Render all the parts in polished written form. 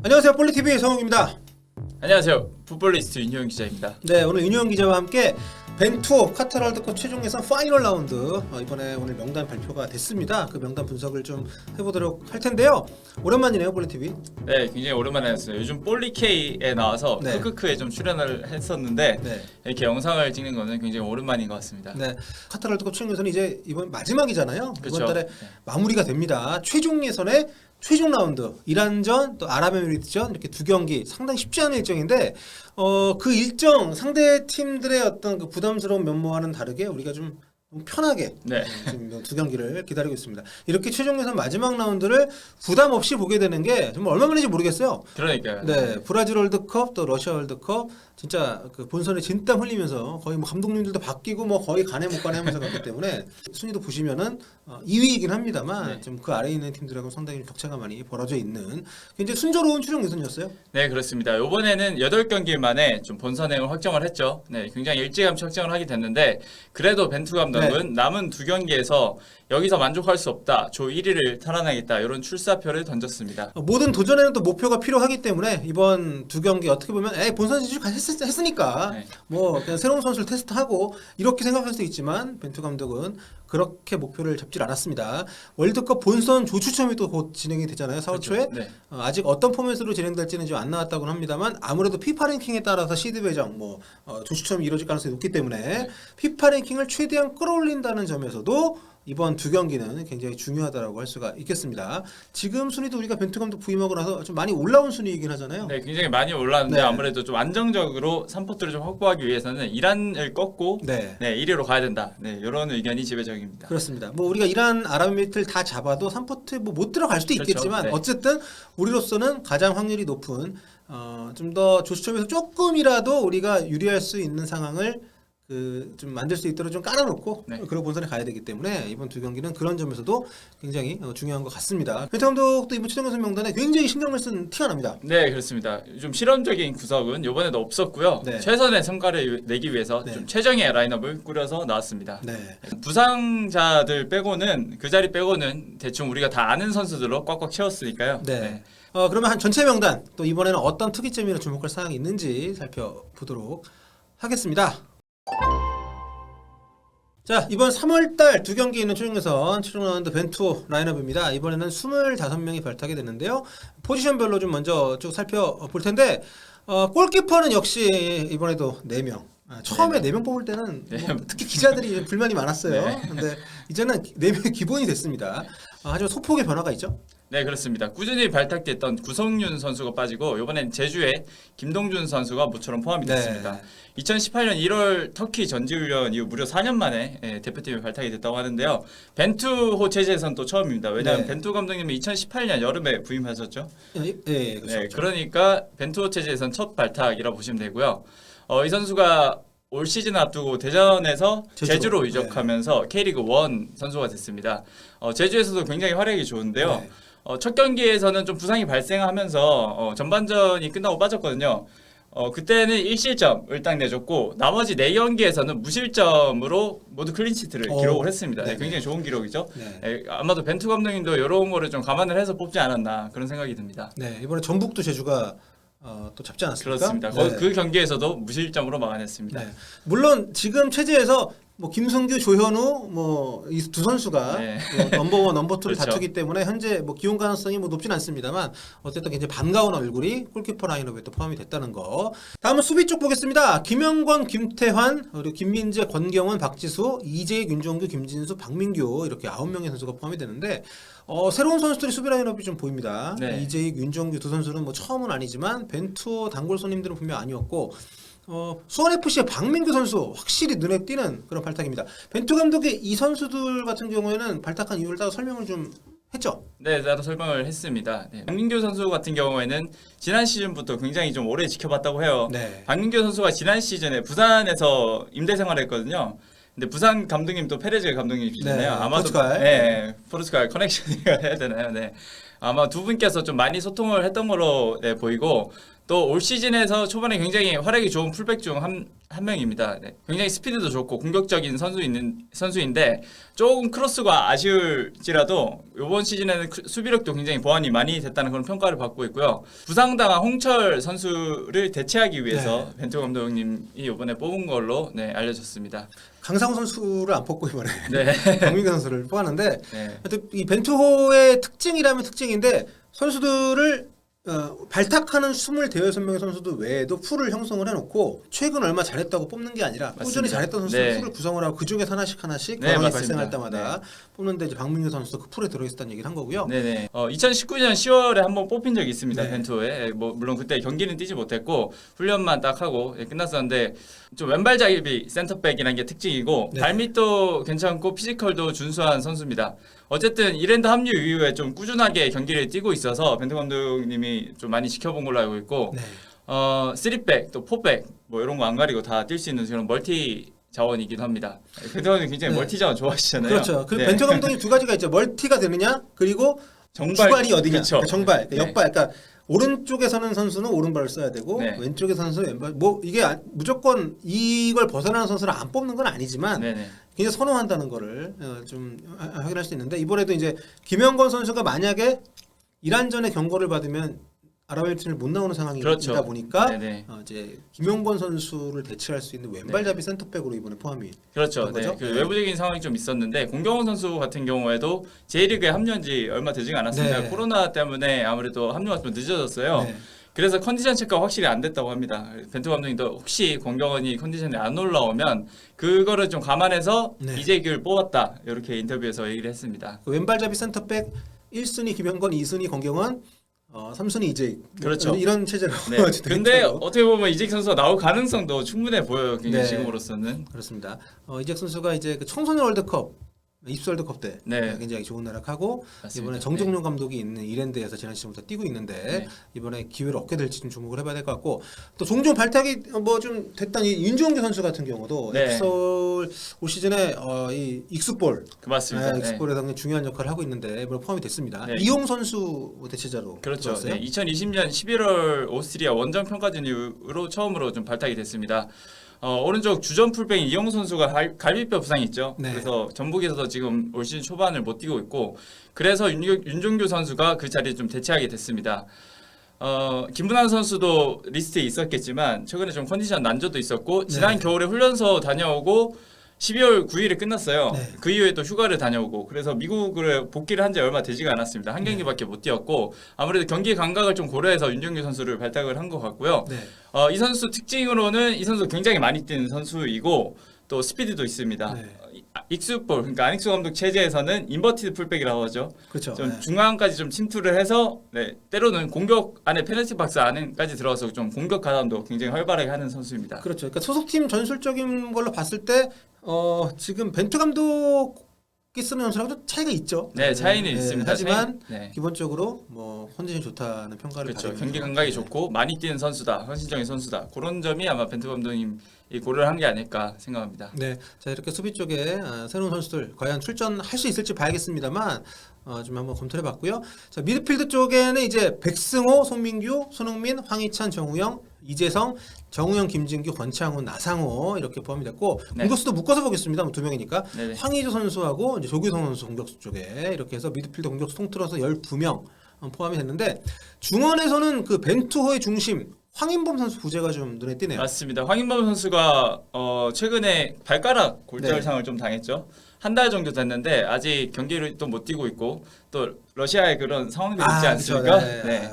안녕하세요. 볼리TV의 성욱입니다. 안녕하세요. 풋볼리스트 윤효영 기자입니다. 네, 오늘 윤효영 기자와 함께 벤투 카타르 월드컵 최종 예선 파이널 라운드 이번에 오늘 명단 발표가 됐습니다. 그 명단 분석을 좀 해보도록 할 텐데요. 오랜만이네요, 볼리TV. 네, 굉장히 오랜만에 했어요. 요즘 볼리K에 나와서 네. 크크크에 좀 출연을 했었는데 네. 이렇게 영상을 찍는 거는 굉장히 오랜만인 것 같습니다. 네, 카타르 월드컵 최종 예선이 이제 이번 마지막이잖아요. 그쵸. 이번 달에 네. 마무리가 됩니다. 최종 예선의 최종 라운드 이란전 또 아랍에미리트전 이렇게 두 경기 상당히 쉽지 않은 일정인데 그 일정 상대 팀들의 어떤 그 부담스러운 면모와는 다르게 우리가 좀 편하게 네. 지금 두 경기를 기다리고 있습니다. 이렇게 최종 예선 마지막 라운드를 부담 없이 보게 되는 게 정말 얼마 만인지 모르겠어요. 그러니까요. 네, 브라질 월드컵 또 러시아 월드컵 진짜 그 본선에 진땀 흘리면서 거의 뭐 감독님들도 바뀌고 뭐 거의 가네 못 가네 하면서 갔기 때문에 순위도 보시면은 2위이긴 합니다만 네. 좀 그 아래에 있는 팀들하고 상당히 격차가 많이 벌어져 있는 굉장히 순조로운 최종 예선이었어요. 네, 그렇습니다. 이번에는 8경기 만에 좀 본선행을 확정을 했죠. 네, 굉장히 일찌감치 확정을 하게 됐는데 그래도 벤투 감독은 남은 두 경기에서 여기서 만족할 수 없다. 조 1위를 탈환하겠다. 이런 출사표를 던졌습니다. 모든 도전에는 또 목표가 필요하기 때문에 이번 두 경기 어떻게 보면 본선 진출 했으니까 네. 뭐 그냥 새로운 선수를 테스트하고 이렇게 생각할 수도 있지만 벤투 감독은 그렇게 목표를 잡질 않았습니다. 월드컵 본선 조추첨이 또 곧 진행이 되잖아요. 4월 초에. 네. 아직 어떤 포맷으로 진행될지는 좀 안 나왔다고는 합니다만 아무래도 피파 랭킹에 따라서 시드 배정 조추첨이 이루어질 가능성이 높기 때문에 피파 랭킹을 최대한 끌어올린다는 점에서도 이번 두 경기는 굉장히 중요하다고 할 수가 있겠습니다. 지금 순위도 우리가 벤투 감독 부임하고 나서 좀 많이 올라온 순위이긴 하잖아요. 네, 굉장히 많이 올랐는데 네. 아무래도 좀 안정적으로 3포트를 좀 확보하기 위해서는 이란을 꺾고 네. 1위로 가야 된다. 네, 이런 의견이 지배적입니다. 그렇습니다. 뭐 우리가 이란 아랍에미리트를 다 잡아도 3포트 뭐 못 들어갈 수도 그렇죠. 있겠지만 네. 어쨌든 우리로서는 가장 확률이 높은 좀 더 조수점에서 조금이라도 우리가 유리할 수 있는 상황을 좀 만들 수 있도록 좀 깔아놓고 네. 그런 본선에 가야 되기 때문에 이번 두 경기는 그런 점에서도 굉장히 중요한 것 같습니다. 벤투 감독도 이번 최종 예선 명단에 굉장히 신경을 쓴 티가 납니다. 네, 그렇습니다. 좀 실험적인 구석은 이번에도 없었고요. 네. 최선의 성과를 내기 위해서 네. 좀 최정의 라인업을 꾸려서 나왔습니다. 네. 부상자들 빼고는 그 자리 빼고는 대충 우리가 다 아는 선수들로 꽉꽉 채웠으니까요. 네. 그러면 한 전체 명단 또 이번에는 어떤 특이점이나 주목할 사항이 있는지 살펴보도록 하겠습니다. 자, 이번 3월달 두 경기 있는 최종 라운드 벤투 라인업입니다. 이번에는 25명이 발탁이 됐는데요. 포지션별로 좀 먼저 쭉 살펴볼 텐데 골키퍼는 역시 이번에도 4명. 처음에 4명 뽑을 때는 뭐 특히 기자들이 불만이 많았어요. 네. 근데 이제는 4명이 기본이 됐습니다. 하지만 소폭의 변화가 있죠. 네, 그렇습니다. 꾸준히 발탁됐던 구성윤 선수가 빠지고 이번엔 제주의 김동준 선수가 모처럼 포함이 됐습니다. 네. 2018년 1월 터키 전지훈련 이후 무려 4년 만에 대표팀에 발탁이 됐다고 하는데요. 벤투호 체제에서는 또 처음입니다. 왜냐하면 네. 벤투 감독님이 2018년 여름에 부임하셨죠. 예, 그렇죠. 네, 그러니까 벤투호 체제에선 첫 발탁이라고 보시면 되고요. 이 선수가 올 시즌 앞두고 대전에서 제주로 이적하면서 K리그 1 선수가 됐습니다. 제주에서도 굉장히 활약이 좋은데요. 네. 첫 경기에서는 좀 부상이 발생하면서 전반전이 끝나고 빠졌거든요. 그때는 1실점을 딱 내줬고 나머지 4경기에서는 무실점으로 모두 클린시트를 기록을 했습니다. 네, 굉장히 좋은 기록이죠. 네. 아마도 벤투 감독님도 이런 거를 좀 감안을 해서 뽑지 않았나 그런 생각이 듭니다. 네, 이번에 전북도 제주가 또 잡지 않았습니까? 그렇습니다. 네. 그 경기에서도 무실점으로 막아냈습니다. 네. 물론 지금 체제에서 뭐 김승규, 조현우 뭐 이 두 선수가 네. 넘버원, 넘버2를 그렇죠. 다투기 때문에 현재 뭐 기용 가능성이 뭐 높진 않습니다만 어쨌든 굉장히 반가운 얼굴이 골키퍼 라인업에 또 포함이 됐다는 거. 다음은 수비 쪽 보겠습니다. 김영권, 김태환, 그리고 김민재, 권경원, 박지수, 이재익, 윤종규, 김진수, 박민규 이렇게 9명의 선수가 포함이 되는데 새로운 선수들이 수비 라인업이 좀 보입니다. 네. 이재익, 윤종규 두 선수는 뭐 처음은 아니지만 벤투 단골 손님들은 분명 아니었고 수원FC의 박민규 선수 확실히 눈에 띄는 그런 발탁입니다. 벤투 감독이 이 선수들 같은 경우에는 발탁한 이유를 따로 설명을 좀 했죠? 네, 나도 설명을 했습니다. 네. 박민규 선수 같은 경우에는 지난 시즌부터 굉장히 좀 오래 지켜봤다고 해요. 네. 박민규 선수가 지난 시즌에 부산에서 임대 생활을 했거든요. 근데 부산 감독님 또 페레즈 감독님이시잖아요. 네, 아마도 포르투갈. 네, 포르투갈 커넥션이라 해야 되나요? 네. 아마 두 분께서 좀 많이 소통을 했던 걸로 보이고 또 올 시즌에서 초반에 굉장히 활약이 좋은 풀백 중 한 명입니다. 네. 굉장히 스피드도 좋고 공격적인 선수인데 조금 크로스가 아쉬울지라도 이번 시즌에는 수비력도 굉장히 보완이 많이 됐다는 그런 평가를 받고 있고요. 부상당한 홍철 선수를 대체하기 위해서 벤투 감독님이 이번에 뽑은 걸로 알려졌습니다. 강상우 선수를 안 뽑고 이번에 네. 강민규 선수를 뽑았는데 네. 하여튼 이 벤투호의 특징이라면 특징인데 선수들을 발탁하는 26명의 선수들 외에도 풀을 형성을 해놓고 최근 얼마 잘했다고 뽑는 게 아니라 꾸준히 맞습니다. 잘했던 선수들 네. 풀을 구성을 하고 그중에서 하나씩 네, 경험이 맞습니다. 발생할 때마다 뽑는데 이제 박민규 선수도 그 풀에 들어있었다는 얘기를 한 거고요. 네네. 2019년 10월에 한번 뽑힌 적이 있습니다. 네. 벤투호에. 뭐 물론 그때 경기는 뛰지 못했고 훈련만 딱 하고 끝났었는데 좀 왼발 자립이 센터백이라는 게 특징이고 네. 발밑도 괜찮고 피지컬도 준수한 선수입니다. 어쨌든 이랜드 합류 이후에 좀 꾸준하게 경기를 뛰고 있어서 벤투 감독님이 좀 많이 지켜본 걸로 알고 있고 네. 3백 또 4백 뭐 이런 거 안 가리고 다 뛸 수 있는 그런 멀티 자원이기도 합니다. 벤투 감독님 굉장히 네. 멀티 자원 좋아하시잖아요. 그렇죠. 그 네. 벤투 감독이 두 가지가 있죠. 멀티가 되느냐 그리고 정발, 주발이 어디냐. 그쵸. 그러니까 정발, 그러니까 네. 역발. 그러니까 오른쪽에 서는 선수는 오른발을 써야 되고 네. 왼쪽에 서는 선수는 왼발. 뭐 이게 무조건 이걸 벗어나는 선수를 안 뽑는 건 아니지만 네네. 굉장히 선호한다는 거를 좀 확인할 수 있는데 이번에도 이제 김영건 선수가 만약에 이란전에 경고를 받으면 아랍에미리트를 못 나오는 상황이다 그렇죠. 보니까 네네. 이제 김영건 선수를 대체할 수 있는 왼발잡이 센터백으로 이번에 포함이 그렇죠. 그런 거죠? 그 네. 외부적인 상황이 좀 있었는데 공경원 선수 같은 경우에도 J리그에 합류한 지 얼마 되지 않았습니다. 네. 코로나 때문에 아무래도 합류가 좀 늦어졌어요. 네. 그래서 컨디션 체크가 확실히 안 됐다고 합니다. 벤투 감독님도 혹시 공경원이 컨디션이 안 올라오면 그거를 좀 감안해서 네. 이재규를 뽑았다. 이렇게 인터뷰에서 얘기를 했습니다. 그 왼발잡이 센터백 1순위 김영건, 2순위 권경원, 3순위 이재익. 그렇죠. 이런 체제로. 네. 어쨌든 근데 했죠. 어떻게 보면 이재규 선수가 나올 가능성도 충분해 보여요. 굉장히 네. 지금으로서는. 그렇습니다. 이재익 선수가 이제 그 청소년 월드컵 입수 월드컵 때 네. 굉장히 좋은 나락하고 맞습니다. 이번에 정종용 감독이 있는 이랜드에서 지난 시즌부터 뛰고 있는데 네. 이번에 기회를 얻게 될지 좀 주목을 해봐야 될 것 같고 또 종종 발탁이 뭐 좀 됐던 이 윤종규 선수 같은 경우도 네. 엑솔 올 시즌에 이 익스볼 맞습니다. 네. 익스볼에 상당히 중요한 역할을 하고 있는데 이번에 포함이 됐습니다. 네. 이용 선수 대체자로 그렇죠. 들어왔어요. 네, 2020년 11월 오스트리아 원정 평가전 이후로 처음으로 좀 발탁이 됐습니다. 오른쪽 주전 풀백인 이용 선수가 갈비뼈 부상이 있죠. 네. 그래서 전북에서도 지금 올 시즌 초반을 못 뛰고 있고 그래서 윤종규 선수가 그 자리에 좀 대체하게 됐습니다. 김문환 선수도 리스트에 있었겠지만 최근에 좀 컨디션 난조도 있었고 지난 네. 겨울에 훈련소 다녀오고 12월 9일에 끝났어요. 네. 그 이후에 또 휴가를 다녀오고 그래서 미국을 복귀를 한 지 얼마 되지가 않았습니다. 한 경기밖에 못 뛰었고 아무래도 경기 감각을 좀 고려해서 윤종규 선수를 발탁을 한 것 같고요. 네. 이 선수 특징으로는 이 선수 굉장히 많이 뛰는 선수이고 또 스피드도 있습니다. 네. 익스볼 그러니까 안익수 감독 체제에서는 인버티드 풀백이라고 하죠. 그렇죠. 좀 네. 중앙까지 좀 침투를 해서 때로는 공격 안에 페널티 박스 안까지 들어가서 좀 공격 가담도 굉장히 활발하게 하는 선수입니다. 그렇죠. 그러니까 소속팀 전술적인 걸로 봤을 때 지금 벤투 감독이 쓰는 선수랑도 차이가 있죠. 네, 차이는 있습니다. 하지만 네. 기본적으로 뭐 컨디션이 좋다는 평가를 그렇죠. 받고 경기 있는 감각이 것 같아요. 좋고 많이 뛰는 선수다. 헌신적인 선수다. 그런 점이 아마 벤투 감독님이 고려를 한 게 아닐까 생각합니다. 네, 자 이렇게 수비 쪽에 새로운 선수들 과연 출전할 수 있을지 봐야겠습니다만 좀 한번 검토를 해봤고요. 자 미드필드 쪽에는 이제 백승호, 송민규, 손흥민, 황희찬, 정우영, 이재성, 정우영, 김진규, 권창훈, 나상호 이렇게 포함이 됐고 네. 공격수도 묶어서 보겠습니다. 뭐 두 명이니까 네네. 황희조 선수하고 이제 조규성 선수 공격수 쪽에 이렇게 해서 미드필드 공격수 통틀어서 12명 포함이 됐는데 중원에서는 그 벤투호의 중심 황인범 선수 부재가 좀 눈에 띄네요. 맞습니다. 황인범 선수가 최근에 발가락 골절상을 좀 당했죠. 한 달 정도 됐는데 아직 경기를 또 못 뛰고 있고 또 러시아의 그런 상황들이 있지 않습니까? 그렇죠. 네.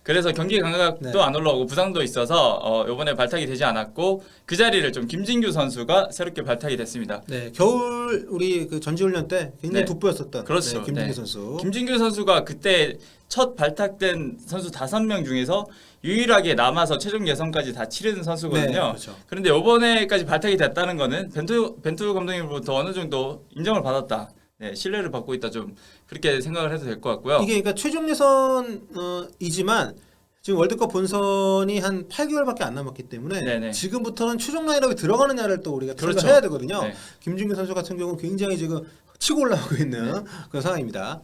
그래서 경기 감각도 네. 안 올라오고 부상도 있어서 이번에 발탁이 되지 않았고 그 자리를 좀 김진규 선수가 새롭게 발탁이 됐습니다. 네, 겨울 우리 그 전지훈련 때 굉장히 네. 돋보였었던 그렇죠. 네, 김진규 네. 선수. 김진규 선수가 그때 첫 발탁된 선수 5명 중에서 유일하게 남아서 최종 예선까지 다 치르는 선수거든요. 네, 그렇죠. 그런데 이번에까지 발탁이 됐다는 거는 벤투 감독님으로부터 어느 정도 인정을 받았다. 네, 신뢰를 받고 있다. 좀 그렇게 생각을 해도 될 것 같고요. 이게 그러니까 최종 예선이지만 지금 월드컵 본선이 한 8개월밖에 안 남았기 때문에 네네. 지금부터는 최종 라인업에 들어가느냐를 또 우리가 그렇죠. 생각해야 되거든요. 네. 김진규 선수 같은 경우는 굉장히 지금 치고 올라오고 있는 그런 상황입니다.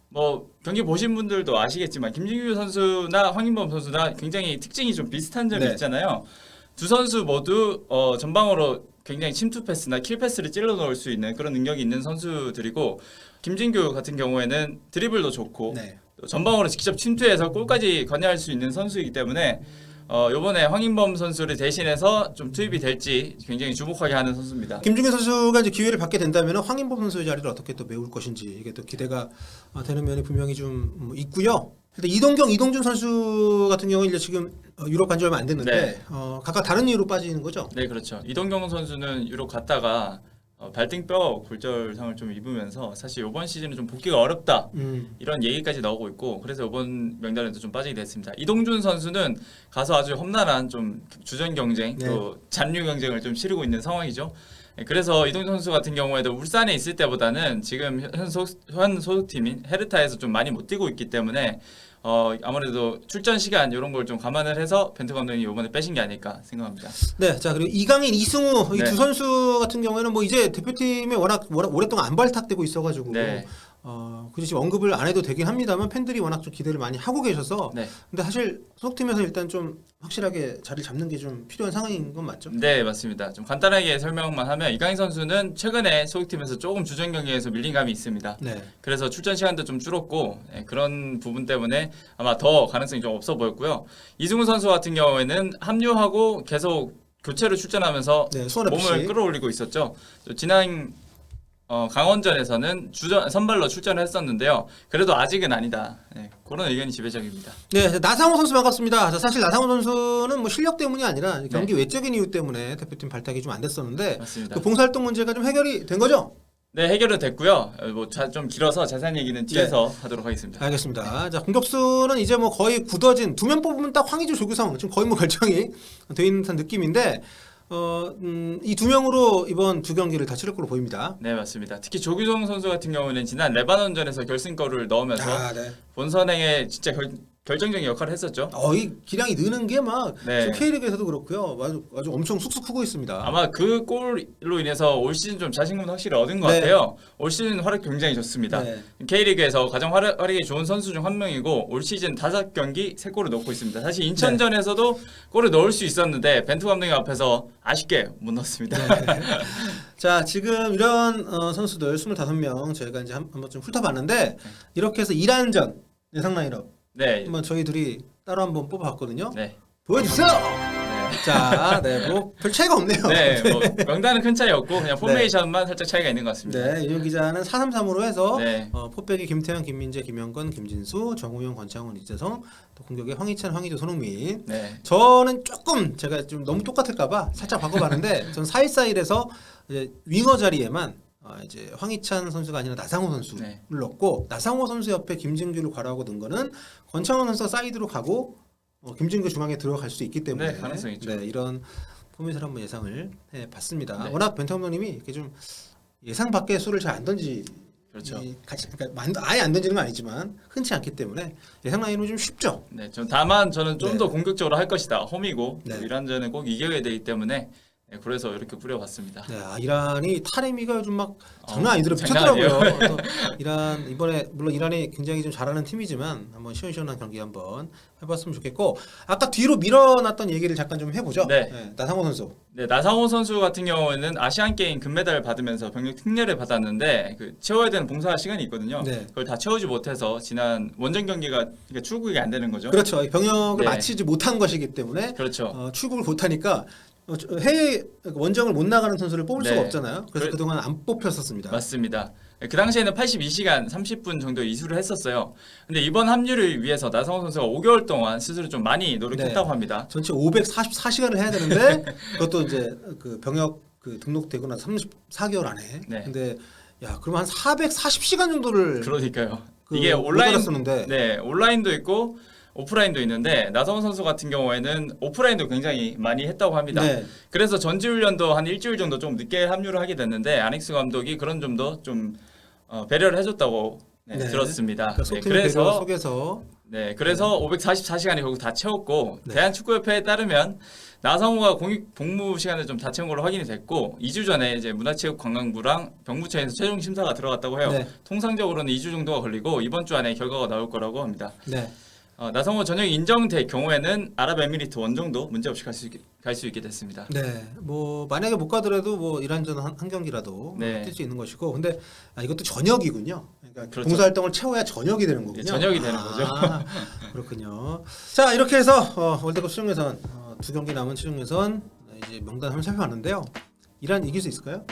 뭐 경기 보신 분들도 아시겠지만 김진규 선수나 황인범 선수나 굉장히 특징이 좀 비슷한 점이 네. 있잖아요. 두 선수 모두 전방으로 굉장히 침투 패스나 킬 패스를 찔러 넣을 수 있는 그런 능력이 있는 선수들이고 김진규 같은 경우에는 드리블도 좋고 네. 또 전방으로 직접 침투해서 골까지 관여할 수 있는 선수이기 때문에 이번에 황인범 선수를 대신해서 좀 투입이 될지 굉장히 주목하게 하는 선수입니다. 김준규 선수가 이제 기회를 받게 된다면 황인범 선수의 자리를 어떻게 또 메울 것인지 이게 또 기대가 되는 면이 분명히 좀 있고요. 일단 이동경, 이동준 선수 같은 경우는 이제 지금 유럽 간지 얼마 안 됐는데 네. 각각 다른 이유로 빠지는 거죠. 네, 그렇죠. 이동경 선수는 유럽 갔다가 발등뼈 골절상을 좀 입으면서 사실 이번 시즌은 좀 복귀가 어렵다 이런 얘기까지 나오고 있고 그래서 이번 명단에도 좀 빠지게 됐습니다. 이동준 선수는 가서 아주 험난한 좀 주전 경쟁 네. 또 잔류 경쟁을 좀 치르고 있는 상황이죠. 네, 그래서 이동준 선수 같은 경우에도 울산에 있을 때보다는 지금 현 소속팀인 헤르타에서 좀 많이 못 뛰고 있기 때문에 아무래도 출전 시간 이런 걸 좀 감안을 해서 벤투 감독이 이번에 빼신 게 아닐까 생각합니다. 네, 자 그리고 이강인, 이승우 이 네. 두 선수 같은 경우에는 뭐 이제 대표팀에 워낙 오랫동안 안 발탁되고 있어가지고 네. 굳이 지금 언급을 안 해도 되긴 합니다만 팬들이 워낙 좀 기대를 많이 하고 계셔서 네. 근데 사실 소속팀에서 일단 좀 확실하게 자리를 잡는 게 좀 필요한 상황인 건 맞죠? 네, 맞습니다. 좀 간단하게 설명만 하면 이강인 선수는 최근에 소속팀에서 조금 주전 경기에서 밀린 감이 있습니다. 네. 그래서 출전 시간도 좀 줄었고 그런 부분 때문에 아마 더 가능성이 좀 없어 보였고요. 이승우 선수 같은 경우에는 합류하고 계속 교체로 출전하면서 네, 수원 FC. 몸을 끌어올리고 있었죠. 또 지난 강원전에서는 선발로 출전을 했었는데요. 그래도 아직은 아니다. 네, 그런 의견이 지배적입니다. 네, 나상호 선수 반갑습니다. 자, 사실 나상호 선수는 뭐 실력 때문이 아니라 경기 외적인 이유 때문에 대표팀 발탁이 좀 안 됐었는데 맞습니다. 그 봉사활동 문제가 좀 해결이 된 거죠? 네, 해결은 됐고요. 뭐 좀 길어서 자세한 얘기는 뒤에서 하도록 하겠습니다. 알겠습니다. 자, 공격수는 이제 뭐 거의 굳어진 두 명 뽑으면 딱 황의조, 조규성 지금 거의 뭐 결정이 돼 있는 듯한 느낌인데 이 두 명으로 이번 두 경기를 다 치를 걸로 보입니다. 네, 맞습니다. 특히 조규성 선수 같은 경우는 지난 레바논전에서 결승골을 넣으면서 네. 본선행에 진짜 결정적인 역할을 했었죠. 이 기량이 느는 게 막 네. K리그에서도 그렇고요. 아주 엄청 쑥쑥 크고 있습니다. 아마 그 골로 인해서 올 시즌 좀 자신감을 확실히 얻은 것 네. 같아요. 올 시즌 활약 굉장히 좋습니다. 네. K리그에서 가장 활약이 좋은 선수 중 한 명이고 올 시즌 5경기 3골을 넣고 있습니다. 사실 인천전에서도 골을 넣을 수 있었는데 벤투 감독님 앞에서 아쉽게 못 넣었습니다. 네. 자, 지금 이런 선수들 25명 저희가 이제 한번 좀 훑어봤는데 이렇게 해서 1안전 예상 라인업 네. 한번 저희 둘이 따로 한번 뽑아봤거든요. 네. 보여주세요. 네. 자, 네, 뭐 별 차이가 없네요. 네, 뭐 명단은 큰 차이 없고 그냥 포메이션만 살짝 차이가 있는 것 같습니다. 네, 윤 기자는 4-3-3으로 해서 네. 포백이 김태형, 김민재, 김영건, 김진수, 정우영, 권창훈, 이재성, 또 공격에 황희찬, 황희조, 손흥민. 네. 저는 조금 제가 좀 너무 똑같을까봐 살짝 바꿔봤는데 전 4-1-4-1에서 이제 윙어 자리에만 이제 황희찬 선수가 아니라 나상호 선수를 네. 넣고 나상호 선수 옆에 김진규를 괄호하고 넣은 거는 권창훈 선수가 사이드로 가고 김진규 중앙에 들어갈 수 있기 때문에 네, 가능성이 있죠. 네, 이런 포맷을 한번 예상을 해봤습니다. 네. 워낙 벤투 감독님이 이렇게 좀 예상 밖의 수를 잘 안 던지 그렇죠. 그러니까 아예 안 던지는 건 아니지만 흔치 않기 때문에 예상 라인은 좀 쉽죠. 네, 저는 좀 네. 더 공격적으로 할 것이다. 홈이고 네. 이란전은 꼭 이겨야 되기 때문에 네, 그래서 이렇게 꾸려봤습니다. 네, 이란이 타레미가 요즘 막 장난 아니더라 장난 미쳤더라고요. 이란 이번에 물론 이란이 굉장히 좀 잘하는 팀이지만 한번 시원시원한 경기 한번 해봤으면 좋겠고 아까 뒤로 밀어놨던 얘기를 잠깐 좀 해보죠. 네. 나상호 선수. 네, 나상호 선수 같은 경우에는 아시안 게임 금메달을 받으면서 병력 특례를 받았는데 채워야 되는 봉사 시간이 있거든요. 네. 그걸 다 채우지 못해서 지난 원정 경기가 그러니까 출국이 안 되는 거죠. 그렇죠. 병역을 네. 마치지 못한 것이기 때문에 그렇죠. 출국을 못하니까 해외 원정을 못 나가는 선수를 뽑을 네. 수가 없잖아요. 그래서 그동안 안 뽑혔었습니다. 맞습니다. 그 당시에는 82시간 30분 정도 이수를 했었어요. 근데 이번 합류를 위해서 나상호 선수가 5개월 동안 스스로 좀 많이 노력했다고 네. 합니다. 전체 544시간을 해야 되는데 그것도 이제 그 병역 등록되고 나서 34개월 안에. 네. 근데 그러면 한 440시간 정도를 그러니까요. 이게 못 온라인 받았었는데. 네, 온라인도 있고 오프라인도 있는데 나성호 선수 같은 경우에는 오프라인도 굉장히 많이 했다고 합니다. 네. 그래서 전지훈련도 한 일주일 정도 좀 늦게 합류를 하게 됐는데 아넥스 감독이 그런 점도 좀 배려를 해줬다고 네, 네. 들었습니다. 그러니까 네, 소팀의 배려 그래서 속에서 그래서 544시간이 결국 다 채웠고 네. 대한축구협회에 따르면 나성호가 공익 복무 시간을 좀 다 채운 걸로 확인이 됐고 2주 전에 이제 문화체육관광부랑 병무청에서 최종 심사가 들어갔다고 해요. 네. 통상적으로는 2주 정도가 걸리고 이번 주 안에 결과가 나올 거라고 합니다. 네. 나성호 전역이 인정될 경우에는 아랍에미리트 원정도 문제없이 갈 수 있게 됐습니다. 네, 뭐 만약에 못 가더라도 뭐 이란전 한 경기라도 네. 뛸 수 있는 것이고, 근데 이것도 전역이군요. 그러니까 그렇죠. 봉사활동을 채워야 전역이 되는 거군요. 네, 전역이 되는 거죠. 그렇군요. 자, 이렇게 해서 월드컵 최종예선 2경기 남은 최종예선 이제 명단 한번 살펴봤는데요. 이란 이길 수 있을까요?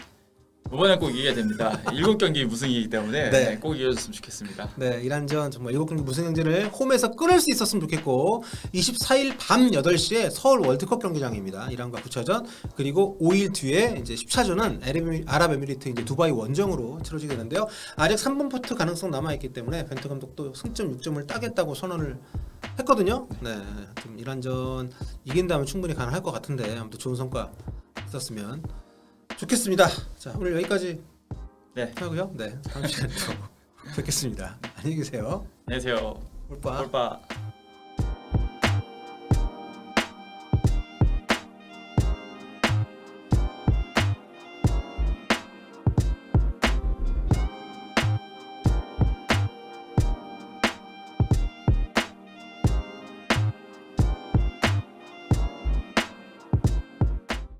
이번엔 꼭 이겨야 됩니다. 7경기 무승이기 때문에 네. 꼭 이겨줬으면 좋겠습니다. 네, 이란전 정말 7경기 무승 행진을 홈에서 끊을 수 있었으면 좋겠고 24일 밤 8시에 서울 월드컵 경기장입니다. 이란과 9차전. 그리고 5일 뒤에 이제 10차전은 아랍에미리트 이제 두바이 원정으로 치러지게 되는데요. 아직 3번 포트 가능성 남아 있기 때문에 벤투 감독도 승점 6점을 따겠다고 선언을 했거든요. 네, 좀 이란전 이긴다면 충분히 가능할 것 같은데 아무튼 좋은 성과 있었으면 좋겠습니다. 자, 오늘 여기까지 네, 하고요. 네, 다음 시간에 또 뵙겠습니다. 안녕히 계세요. 안녕하세요. 올빠. 올빠.